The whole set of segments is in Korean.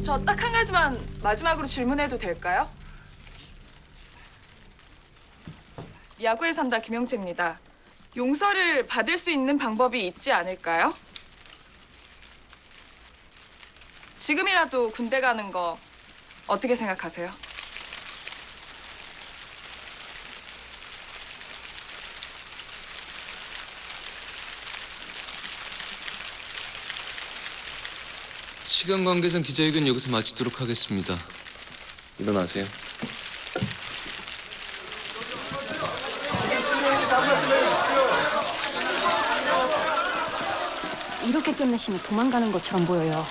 저 딱 한 가지만 마지막으로 질문해도 될까요? 야구에 산다 김영채입니다. 용서를 받을 수 있는 방법이 있지 않을까요? 지금이라도 군대 가는 거 어떻게 생각하세요? 시간 관계상 기자회견 여기서 마치도록 하겠습니다. 일어나세요. 이렇게 끝내시면 도망가는 것처럼 보여요.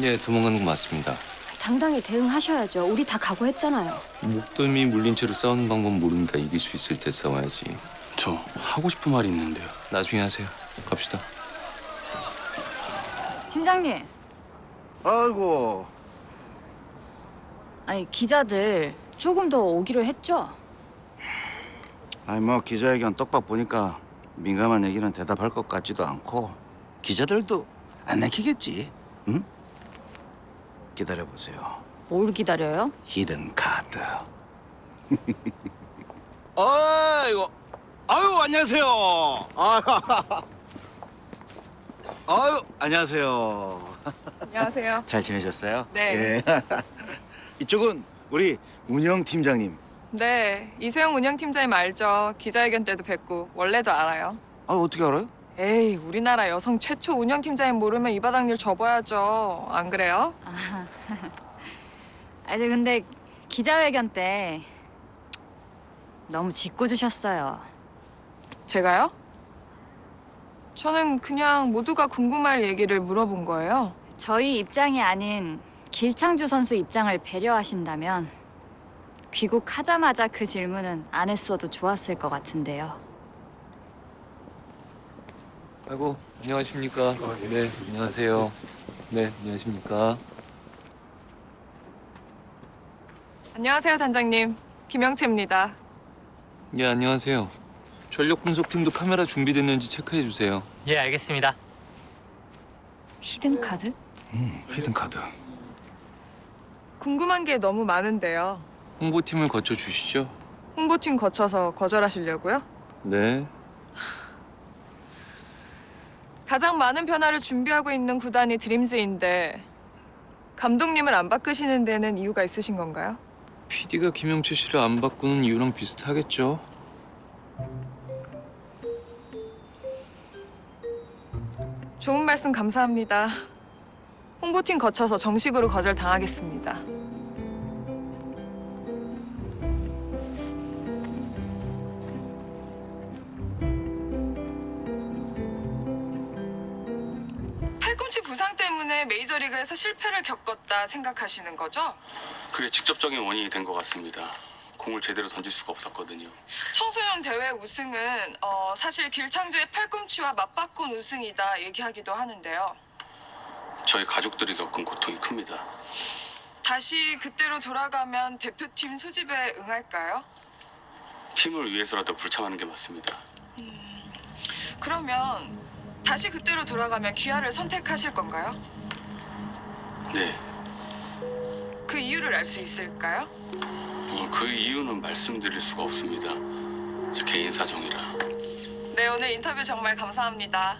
예, 도망가는 거 맞습니다. 당당히 대응하셔야죠. 우리 다 각오했잖아요. 목덜미 물린 채로 싸우는 방법은 모릅니다. 이길 수 있을 때 싸워야지. 저 하고 싶은 말이 있는데요. 나중에 하세요. 갑시다. 팀장님, 아이고, 아니 기자들 조금 더 오기로 했죠? 아니 뭐 기자회견 떡밥 보니까 민감한 얘기는 대답할 것 같지도 않고 기자들도 안 내키겠지, 응? 기다려보세요. 뭘 기다려요? 히든 카드. 아이고, 아유 안녕하세요. 아유 안녕하세요. 안녕하세요. 잘 지내셨어요? 네. 예. 이쪽은 우리 운영 팀장님. 네, 이세영 운영팀장님 알죠? 기자회견 때도 뵙고 원래도 알아요. 아 어떻게 알아요? 에이, 우리나라 여성 최초 운영팀장님 모르면 이 바닥 일 접어야죠. 안 그래요? 아니 근데 기자회견 때 너무 짓궂으셨어요. 제가요? 저는 그냥 모두가 궁금할 얘기를 물어본 거예요. 저희 입장이 아닌 길창주 선수 입장을 배려하신다면 귀국하자마자 그 질문은 안 했어도 좋았을 것 같은데요. 아이고, 안녕하십니까. 네, 안녕하세요. 네, 안녕하십니까. 안녕하세요, 단장님. 김영채입니다. 예, 안녕하세요. 전력 분석팀도 카메라 준비됐는지 체크해 주세요. 예, 알겠습니다. 히든 카드? 히든 카드. 궁금한 게 너무 많은데요. 홍보팀을 거쳐 주시죠. 홍보팀 거쳐서 거절하시려고요? 네. 가장 많은 변화를 준비하고 있는 구단이 드림즈인데 감독님을 안 바꾸시는 데는 이유가 있으신 건가요? PD가 김영채 씨를 안 바꾸는 이유랑 비슷하겠죠. 좋은 말씀 감사합니다. 홍보팀 거쳐서 정식으로 거절당하겠습니다. 팔꿈치 부상 때문에 메이저리그에서 실패를 겪었다 생각하시는 거죠? 그게 직접적인 원인이 된 것 같습니다. 공을 제대로 던질 수가 없었거든요. 청소년 대회 우승은 사실 길창주의 팔꿈치와 맞바꾼 우승이다 얘기하기도 하는데요. 저희 가족들이 겪은 고통이 큽니다. 다시 그때로 돌아가면 대표팀 소집에 응할까요? 팀을 위해서라도 불참하는 게 맞습니다. 그러면 다시 그때로 돌아가면 귀하를 선택하실 건가요? 네, 그 이유를 알 수 있을까요? 그 이유는 말씀드릴 수가 없습니다. 제 개인 사정이라. 네, 오늘 인터뷰 정말 감사합니다.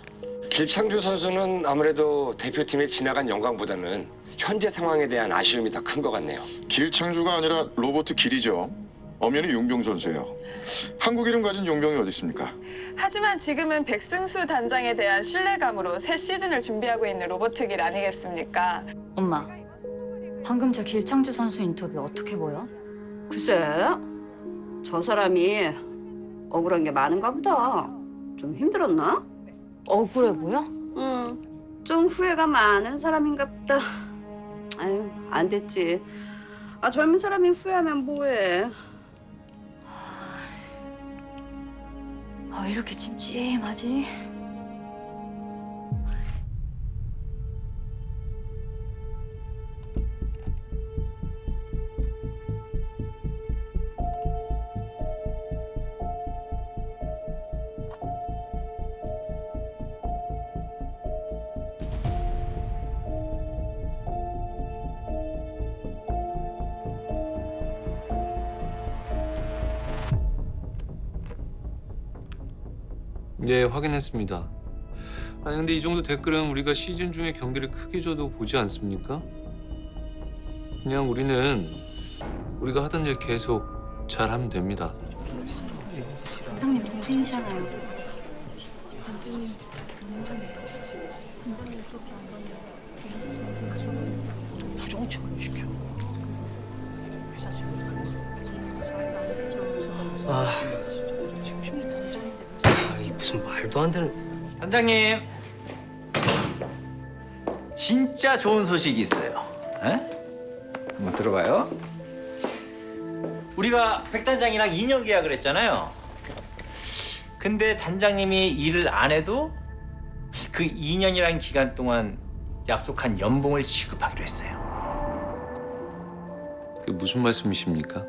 길창주 선수는 아무래도 대표팀에 지나간 영광보다는 현재 상황에 대한 아쉬움이 더 큰 것 같네요. 길창주가 아니라 로버트 길이죠. 엄연히 용병 선수예요. 한국 이름 가진 용병이 어디 있습니까? 하지만 지금은 백승수 단장에 대한 신뢰감으로 새 시즌을 준비하고 있는 로버트 길 아니겠습니까? 엄마, 방금 저 길창주 선수 인터뷰 어떻게 보여? 글쎄, 저 사람이 억울한 게 많은가 보다. 좀 힘들었나? 억울해 보여? 좀 후회가 많은 사람인가 보다. 아유, 안 됐지. 아, 젊은 사람이 후회하면 뭐해. 왜 이렇게 찜찜하지? 예, 확인했습니다. 아니 근데 이 정도 댓글은 우리가 시즌 중에 경기를 크게 줘도 보지 않습니까? 그냥 우리는 우리가 하던 일 계속 잘하면 됩니다. 사장님 동생이잖아요. 이 무슨 말도 안 되는. 단장님, 진짜 좋은 소식이 있어요. 한번 들어봐요. 우리가 백 단장이랑 2년 계약을 했잖아요. 근데 단장님이 일을 안 해도 그 2년이라는 기간 동안 약속한 연봉을 지급하기로 했어요. 그게 무슨 말씀이십니까?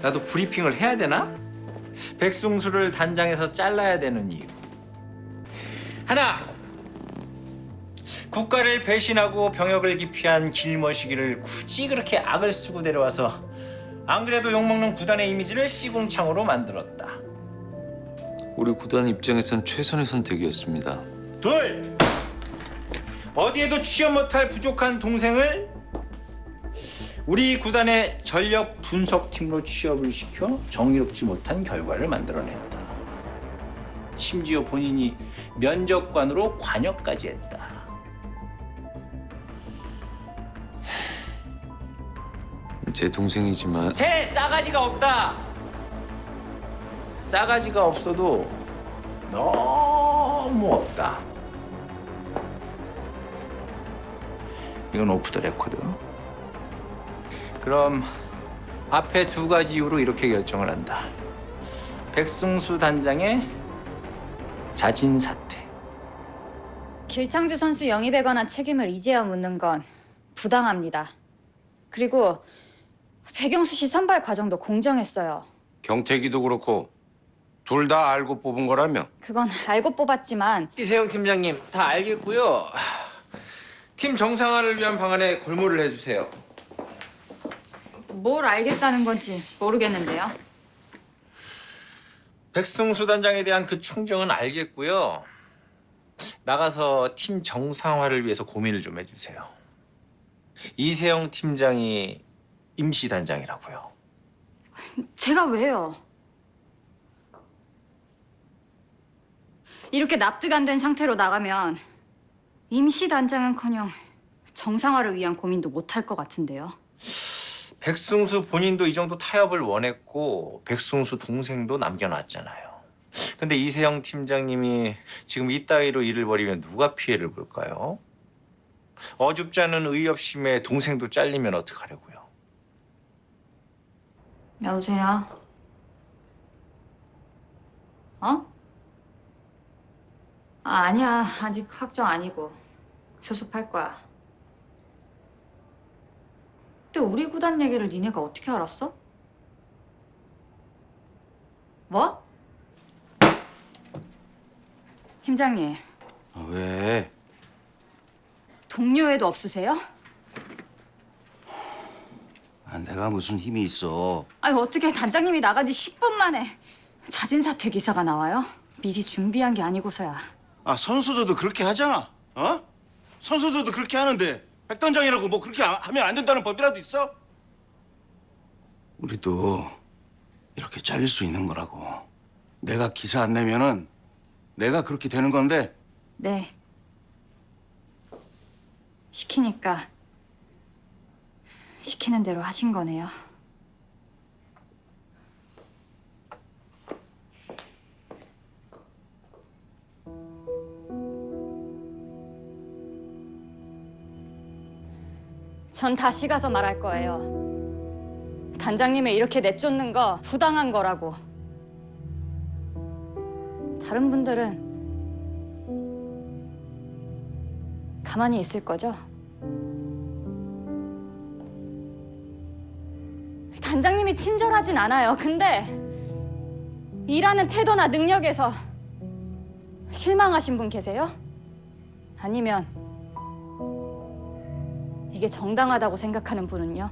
나도 브리핑을 해야 되나? 백승수를 단장에서 잘라야 되는 이유. 하나, 국가를 배신하고 병역을 기피한 길머시기를 굳이 그렇게 악을 쓰고 데려와서 안 그래도 욕먹는 구단의 이미지를 시궁창으로 만들었다. 우리 구단 입장에선 최선의 선택이었습니다. 둘, 어디에도 취업 못할 부족한 동생을 우리 구단의 전력 분석팀으로 취업을 시켜 정의롭지 못한 결과를 만들어냈다. 심지어 본인이 면접관으로 관여까지 했다. 제 동생이지만 새 싸가지가 없다. 싸가지가 없어도 너무 없다. 이건 오프 더 레코드. 그럼 앞에 두 가지 이유로 이렇게 결정을 한다. 백승수 단장의 자진 사퇴. 길창주 선수 영입에 관한 책임을 이제야 묻는 건 부당합니다. 그리고 백영수 씨 선발 과정도 공정했어요. 경태기도 그렇고 둘 다 알고 뽑은 거라며. 그건 알고 뽑았지만 이세영 팀장님 다 알겠고요. 팀 정상화를 위한 방안에 골몰을 해주세요. 뭘 알겠다는 건지 모르겠는데요. 백승수 단장에 대한 그 충정은 알겠고요. 나가서 팀 정상화를 위해서 고민을 좀 해주세요. 이세영 팀장이 임시 단장이라고요. 제가 왜요? 이렇게 납득 안 된 상태로 나가면 임시 단장은커녕 정상화를 위한 고민도 못할 것 같은데요. 백승수 본인도 이 정도 타협을 원했고 백승수 동생도 남겨놨잖아요. 근데 이세영 팀장님이 지금 이따위로 일을 벌이면 누가 피해를 볼까요? 어줍지 않은 의협심에 동생도 잘리면 어떡하려고요? 여보세요? 어? 아니야. 아직 확정 아니고 수습할 거야. 근데 우리 구단 얘기를 니네가 어떻게 알았어? 뭐? 팀장님, 왜? 동료애도 없으세요? 내가 무슨 힘이 있어. 아니 어떻게 단장님이 나간 지 10분 만에 자진사퇴 기사가 나와요? 미리 준비한 게 아니고서야. 선수들도 그렇게 하잖아. 선수들도 그렇게 하는데 백단장이라고 뭐 그렇게 하면 안 된다는 법이라도 있어? 우리도 이렇게 잘릴 수 있는 거라고. 내가 기사 안 내면은 내가 그렇게 되는 건데. 네. 시키니까 시키는 대로 하신 거네요. 전 다시 가서 말할 거예요. 단장님이 이렇게 내쫓는 거 부당한 거라고. 다른 분들은 가만히 있을 거죠? 단장님이 친절하진 않아요. 근데 일하는 태도나 능력에서 실망하신 분 계세요? 아니면 이게 정당하다고 생각하는 분은요?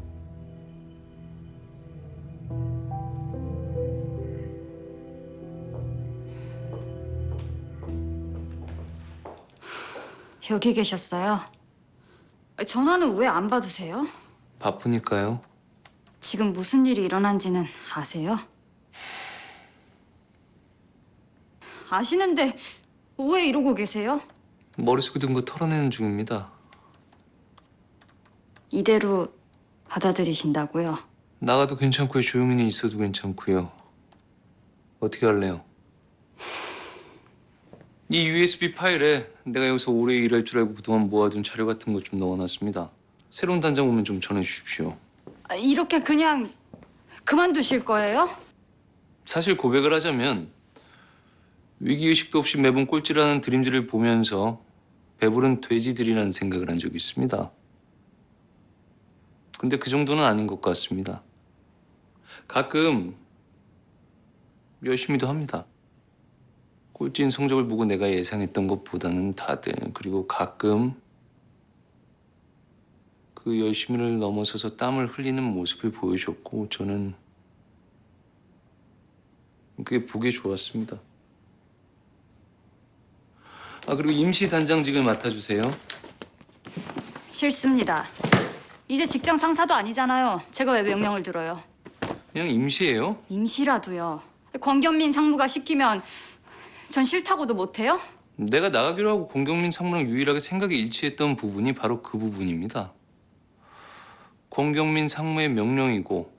여기 계셨어요? 전화는 왜 안 받으세요? 바쁘니까요. 지금 무슨 일이 일어난지는 아세요? 아시는데 왜 이러고 계세요? 머릿속에 든 거 털어내는 중입니다. 이대로 받아들이신다고요? 나가도 괜찮고요. 조용히 있어도 괜찮고요. 어떻게 할래요? 이 USB 파일에 내가 여기서 오래 일할 줄 알고 그동안 모아둔 자료 같은 거 좀 넣어놨습니다. 새로운 단장 오면 좀 전해주십시오. 이렇게 그냥 그만두실 거예요? 사실 고백을 하자면 위기의식도 없이 매번 꼴찌라는 드림즈를 보면서 배부른 돼지들이라는 생각을 한 적이 있습니다. 근데 그 정도는 아닌 것 같습니다. 가끔 열심히도 합니다. 꼴찌인 성적을 보고 내가 예상했던 것보다는 다들, 그리고 가끔 그 열심히를 넘어서서 땀을 흘리는 모습을 보여줬고 저는 그게 보기 좋았습니다. 그리고 임시 단장직을 맡아주세요. 싫습니다. 이제 직장 상사도 아니잖아요. 제가 왜 명령을 들어요? 그냥 임시예요. 임시라도요. 권경민 상무가 시키면 전 싫다고도 못해요? 내가 나가기로 하고 권경민 상무랑 유일하게 생각이 일치했던 부분이 바로 그 부분입니다. 권경민 상무의 명령이고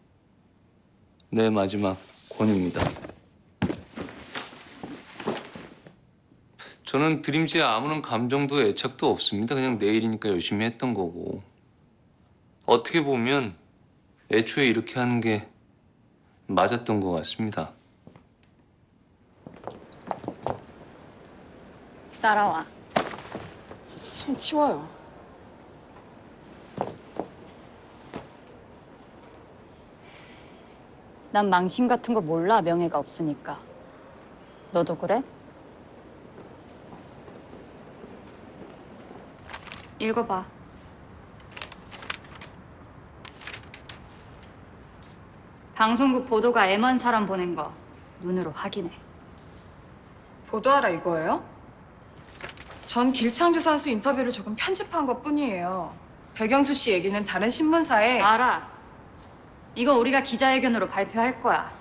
내 마지막 권유입니다. 저는 드림즈에 아무런 감정도 애착도 없습니다. 그냥 내 일이니까 열심히 했던 거고. 어떻게 보면 애초에 이렇게 하는 게 맞았던 것 같습니다. 따라와. 손 치워요. 난 망신 같은 거 몰라, 명예가 없으니까. 너도 그래? 읽어봐. 방송국 보도가 M1 사람 보낸 거 눈으로 확인해. 보도하라 이거예요? 전 길창주 선수 인터뷰를 조금 편집한 것뿐이에요. 백영수 씨 얘기는 다른 신문사에 알아. 이거 우리가 기자회견으로 발표할 거야.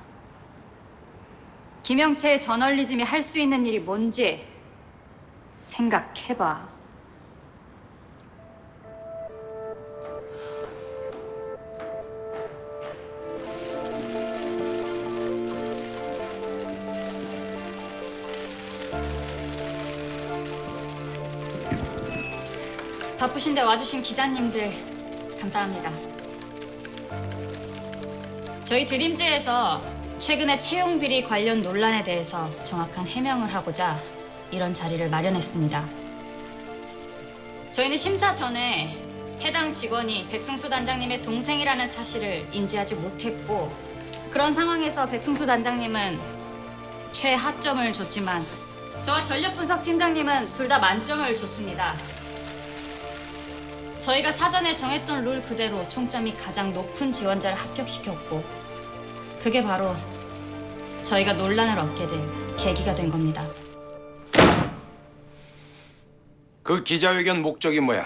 김영채의 저널리즘이 할 수 있는 일이 뭔지 생각해봐. 바쁘신데 와주신 기자님들 감사합니다. 저희 드림즈에서 최근에 채용 비리 관련 논란에 대해서 정확한 해명을 하고자 이런 자리를 마련했습니다. 저희는 심사 전에 해당 직원이 백승수 단장님의 동생이라는 사실을 인지하지 못했고, 그런 상황에서 백승수 단장님은 최하점을 줬지만 저와 전력분석 팀장님은 둘 다 만점을 줬습니다. 저희가 사전에 정했던 룰 그대로 총점이 가장 높은 지원자를 합격시켰고, 그게 바로 저희가 논란을 얻게 된 계기가 된 겁니다. 그 기자회견 목적이 뭐야?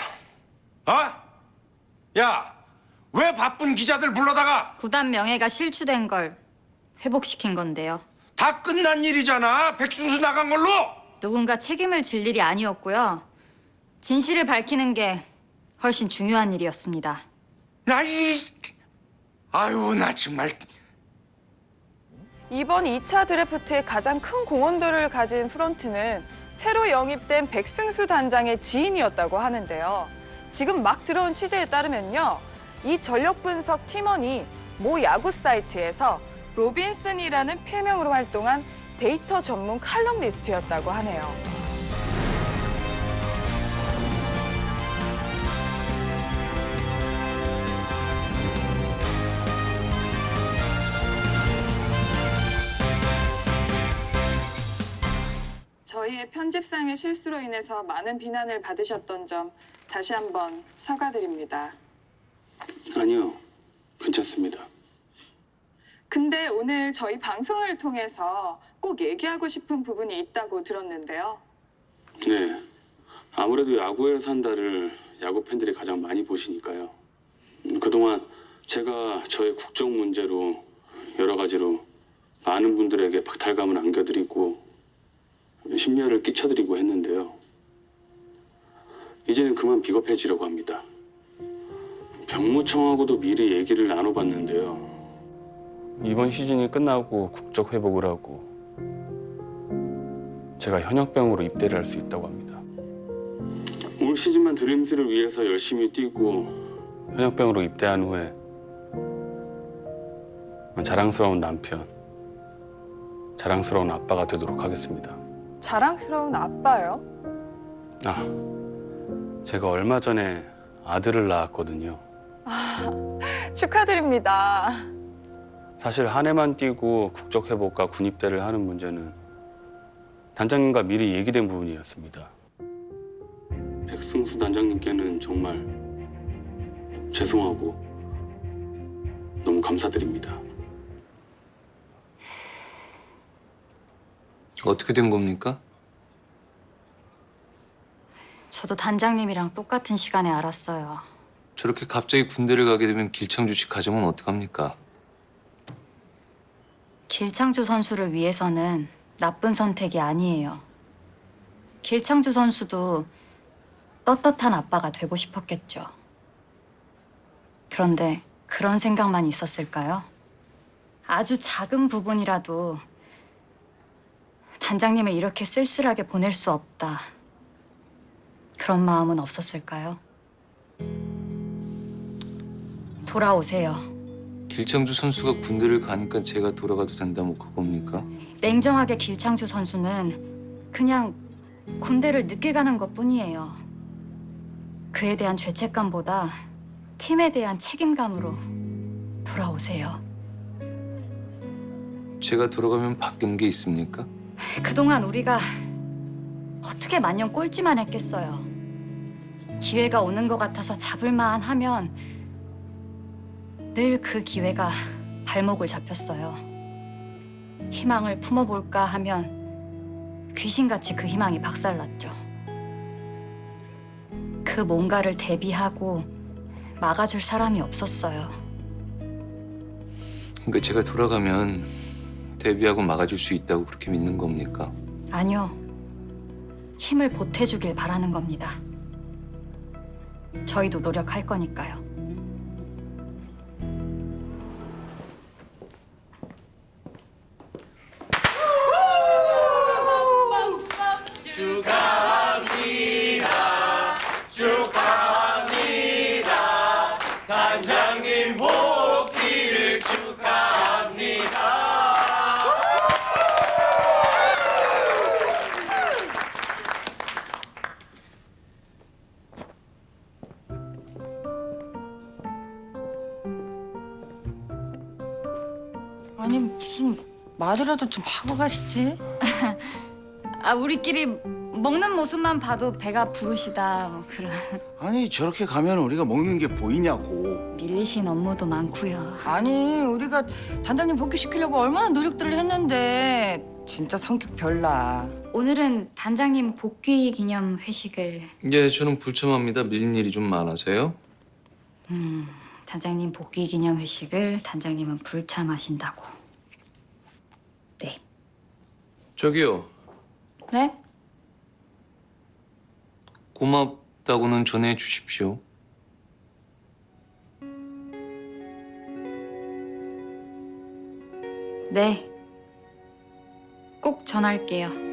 야, 왜 바쁜 기자들 불러다가 구단 명예가 실추된 걸 회복시킨 건데요. 다 끝난 일이잖아. 백순수 나간 걸로. 누군가 책임을 질 일이 아니었고요. 진실을 밝히는 게 훨씬 중요한 일이었습니다. 나 정말. 이번 2차 드래프트의 가장 큰 공헌도를 가진 프런트는 새로 영입된 백승수 단장의 지인이었다고 하는데요. 지금 막 들어온 취재에 따르면요, 이 전력 분석 팀원이 모 야구 사이트에서 로빈슨이라는 필명으로 활동한 데이터 전문 칼럼니스트였다고 하네요. 저희의 편집상의 실수로 인해서 많은 비난을 받으셨던 점 다시 한번 사과드립니다. 아니요, 괜찮습니다. 근데 오늘 저희 방송을 통해서 꼭 얘기하고 싶은 부분이 있다고 들었는데요. 네, 아무래도 야구에서 한다를 야구 팬들이 가장 많이 보시니까요. 그동안 제가 저의 국정 문제로 여러 가지로 많은 분들에게 박탈감을 안겨드리고 심려를 끼쳐드리고 했는데요. 이제는 그만 비겁해지려고 합니다. 병무청하고도 미리 얘기를 나눠봤는데요. 이번 시즌이 끝나고 국적 회복을 하고 제가 현역병으로 입대를 할 수 있다고 합니다. 올 시즌만 드림즈를 위해서 열심히 뛰고 현역병으로 입대한 후에 자랑스러운 남편, 자랑스러운 아빠가 되도록 하겠습니다. 자랑스러운 아빠요? 제가 얼마 전에 아들을 낳았거든요. 축하드립니다. 사실 한 해만 뛰고 국적 회복과 군 입대를 하는 문제는 단장님과 미리 얘기된 부분이었습니다. 백승수 단장님께는 정말 죄송하고 너무 감사드립니다. 어떻게 된 겁니까? 저도 단장님이랑 똑같은 시간에 알았어요. 저렇게 갑자기 군대를 가게 되면 길창주 씨 가정은 어떡합니까? 길창주 선수를 위해서는 나쁜 선택이 아니에요. 길창주 선수도 떳떳한 아빠가 되고 싶었겠죠. 그런데 그런 생각만 있었을까요? 아주 작은 부분이라도 단장님을 이렇게 쓸쓸하게 보낼 수 없다. 그런 마음은 없었을까요? 돌아오세요. 길창주 선수가 군대를 가니까 제가 돌아가도 된다 뭐 그겁니까? 냉정하게 길창주 선수는 그냥 군대를 늦게 가는 것뿐이에요. 그에 대한 죄책감보다 팀에 대한 책임감으로 돌아오세요. 제가 돌아가면 바뀌는 게 있습니까? 그동안 우리가 어떻게 만년 꼴찌만 했겠어요. 기회가 오는 것 같아서 잡을만 하면 늘 그 기회가 발목을 잡혔어요. 희망을 품어볼까 하면 귀신같이 그 희망이 박살났죠. 그 뭔가를 대비하고 막아줄 사람이 없었어요. 그러니까 제가 돌아가면 데뷔하고 막아줄 수 있다고 그렇게 믿는 겁니까? 아니요. 힘을 보태주길 바라는 겁니다. 저희도 노력할 거니까요. 단장님 복귀를 축하합니다. 아니 무슨 말이라도 좀 하고 가시지. 우리끼리 먹는 모습만 봐도 배가 부르시다 뭐 그런. 아니 저렇게 가면 우리가 먹는 게 보이냐고. 밀리신 업무도 많고요. 아니 우리가 단장님 복귀시키려고 얼마나 노력들을 했는데 진짜 성격 별나. 오늘은 단장님 복귀 기념 회식을. 예, 저는 불참합니다. 밀린 일이 좀 많아서요. 단장님 복귀 기념 회식을 단장님은 불참하신다고. 네. 저기요, 네? 고맙다고는 전해 주십시오. 네. 꼭 전할게요.